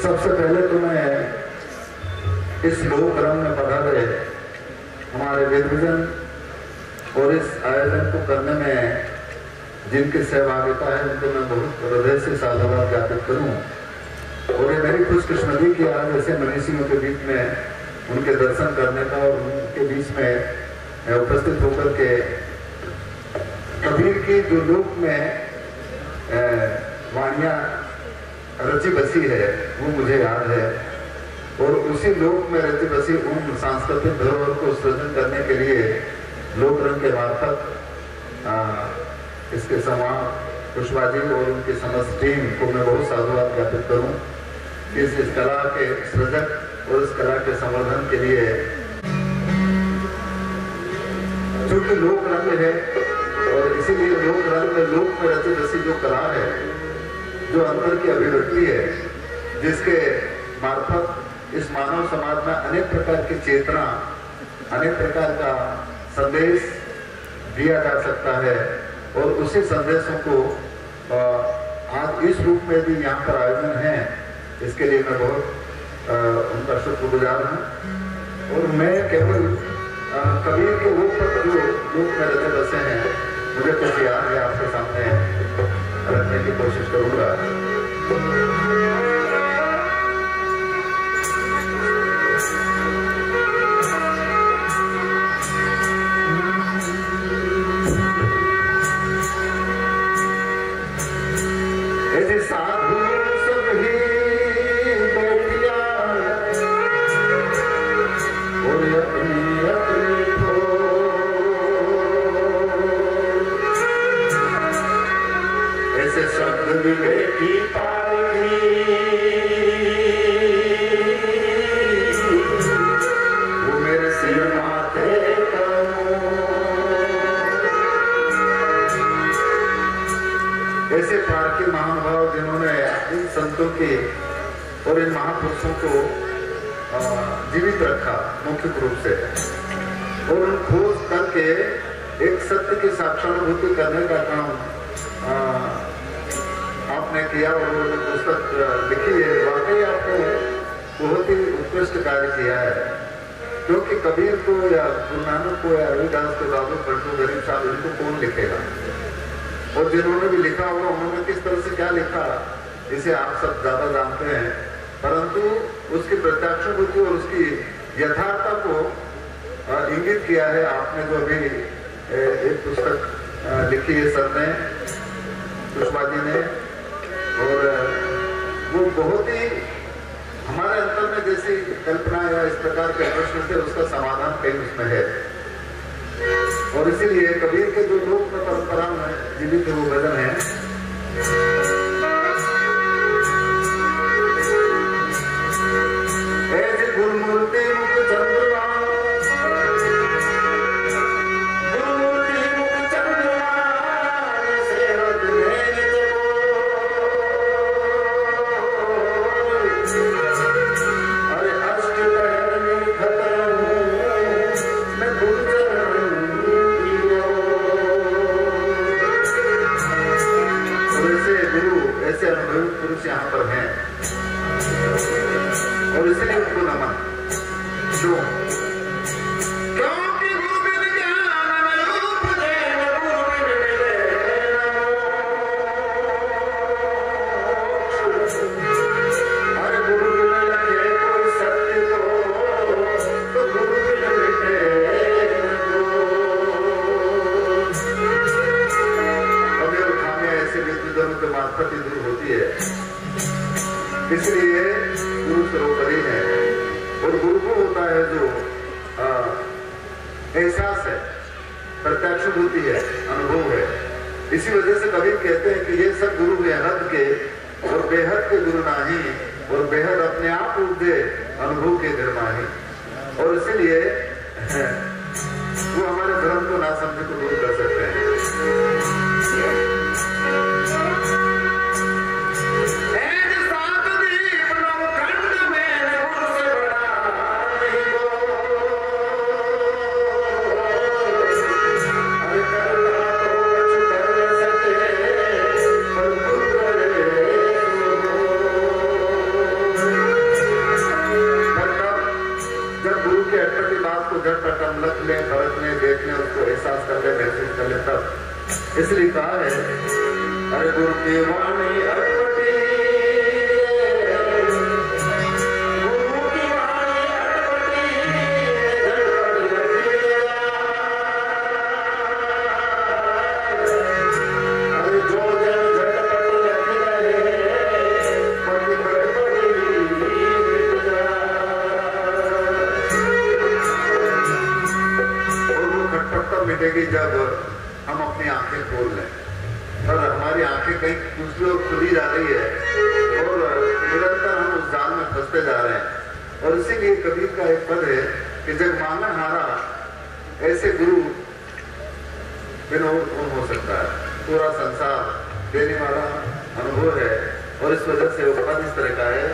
सबसे पहले तो मैं इस लोक रंग में पधारे हमारे वेदविजन और इस आयोजन को करने में जिनकी सहभागिता है उनको मैं बहुत हृदय से साधुवाद ज्ञापित करूं। और ये मेरी खुशकिस्मती की आज ऐसे मनीषियों के बीच में उनके दर्शन करने का और उनके बीच में उपस्थित होकर के कबीर की जो लोक में वाणियाँ रची बसी है वो मुझे याद है। और उसी लोक में रची बसी उन सांस्कृतिक धरोहर को सृजन करने के लिए लोक रंग के मार्फत इसके समान कुशवाजी और उनकी समस्त टीम को मैं बहुत साधुवाद ज्ञापित करूं कि इस कला के सृजक और इस कला के संवर्धन के लिए चूंकि लोक रंग है और इसीलिए लोक रंग में लोक में रची बसी जो कला है, जो अंतर की अभिव्यक्ति है, जिसके मार्फत इस मानव समाज में अनेक प्रकार की चेतना, अनेक प्रकार का संदेश दिया जा सकता है। और उसी संदेशों को आज इस रूप में भी यहाँ पर आयोजन है, इसके लिए मैं बहुत उनका शुक्रगुजार हूँ। और मैं केवल कबीर के रूप पर जो रूप में रचे बसे हैं मुझे कुछ याद है आपके सामने रखने की कोशिश करूँगा। ऐसे पारकी महानुभाव जिन्होंने इन संतों के और इन महापुरुषों को जीवित रखा मुख्य रूप से, और उन खोज करके एक सत्य की साक्षानुभूति करने का काम आपने किया और उन्होंने पुस्तक लिखी है। वाकई आपने बहुत ही उत्कृष्ट कार्य किया है, क्योंकि कबीर को या गुरु नानक को या रविदास को, बाबू फंटू, गरीब साहब, इनको कौन लिखेगा? और जिन्होंने भी लिखा होगा उन्होंने किस तरह से क्या लिखा इसे आप सब ज्यादा जानते हैं, परंतु उसकी प्रत्यक्षानुभूति और उसकी यथार्थता को इंगित किया है आपने जो अभी एक पुस्तक लिखी है सर ने, कुशवाजी ने। और वो बहुत ही हमारे अंतर में जैसी कल्पना या इस प्रकार के प्रश्न थे उसका समाधान कहीं उसमें है। और इसीलिए कबीर के जो लोक में परंपरा में जीवित वो भजन है। गुरुमूर्ति मुख चंद्रमा, गुरुमूर्ति मुख चंद्रमा सेवक नैन जगो, अरे अष्ट पहर में खतर मैं गुरुचरण ऐसे अनुभवी पुरुष यहाँ पर हैं और इसलिए उनको नमन। क्यों? क्योंकि गुरु बिन ज्ञान में रूप देन, गुरु बिन मिले अरे गुरु बिन लगे कोई सत्य तो गुरु बिन मिटे कभी और खामियां ऐसे विद्युतों के मार्फत ही दूर होती है। इसलिए गुरु सर्वोपरि है और गुरु को होता है जो एहसास है, प्रत्यक्षानुभूति है, अनुभव है। इसी वजह से कबीर कहते हैं कि ये सब गुरु बेहद के और बेहद के गुरु नाही, और बेहद अपने आप उपदे अनुभव के निर्माही। और इसीलिए वो हमारे धर्म को ना समझे को दूर कर सकते हैं। इसलिए कहा है, अरे गुरु की वाणी अटपटी, गुरु की वाणी अटपटी, अरे जो जन झटपट लगी रहे, पति गड़बड़ी मिट जाए। और वो खटपट तब मिटेगी जब हम अपनी आंखें खोल लें, और हमारी आंखें कहीं दूसरी ओर खुली जा रही है और निरंतर हम उस जाल में फंसते जा रहे हैं। और इसीलिए कबीर का एक पद है कि जग मांगन हारा, ऐसे गुरु बिना कौन हो सकता है। पूरा संसार देने वाला अनुभव है और इस वजह से वो पद इस तरह का है।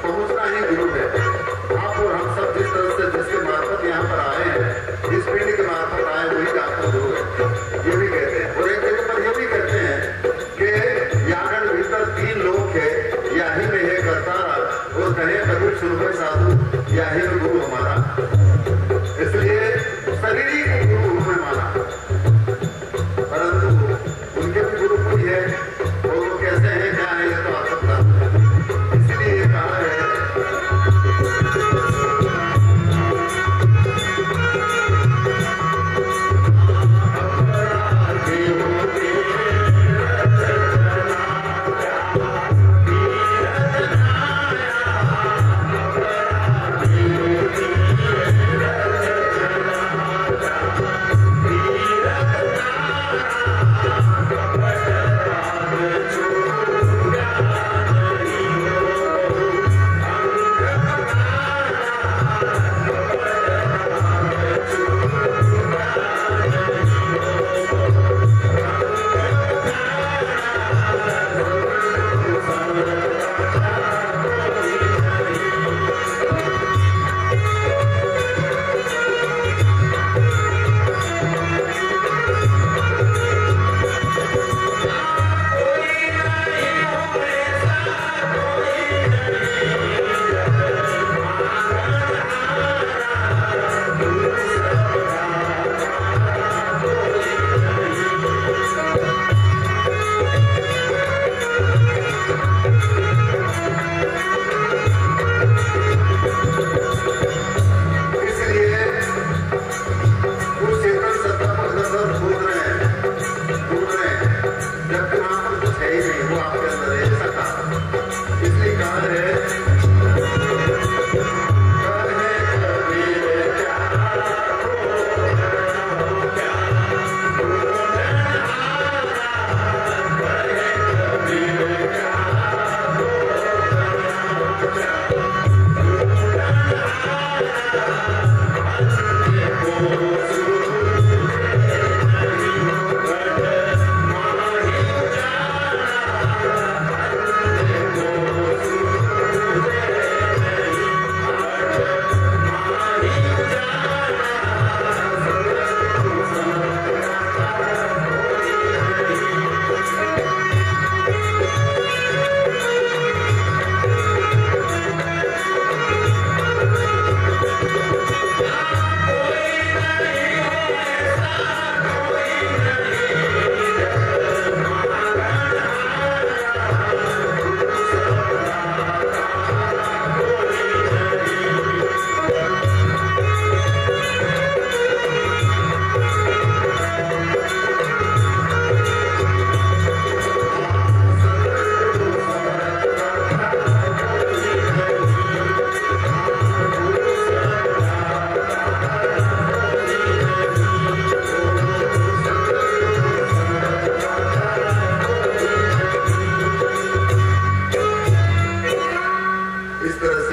पहुंचना ही गुरु है। आप और हम सब जिस तरह से जिसके मार्फत यहाँ पर आए हैं, जिस पिंड के मार्फत आए वही आपका गुरु है, ये भी कहते हैं। और एक जगह पर ये भी कहते हैं कि यागण भीतर 3 लोग है, याही में है करतारा, और कहे कभी सुनबे साधु, याही में गुरु हमारा।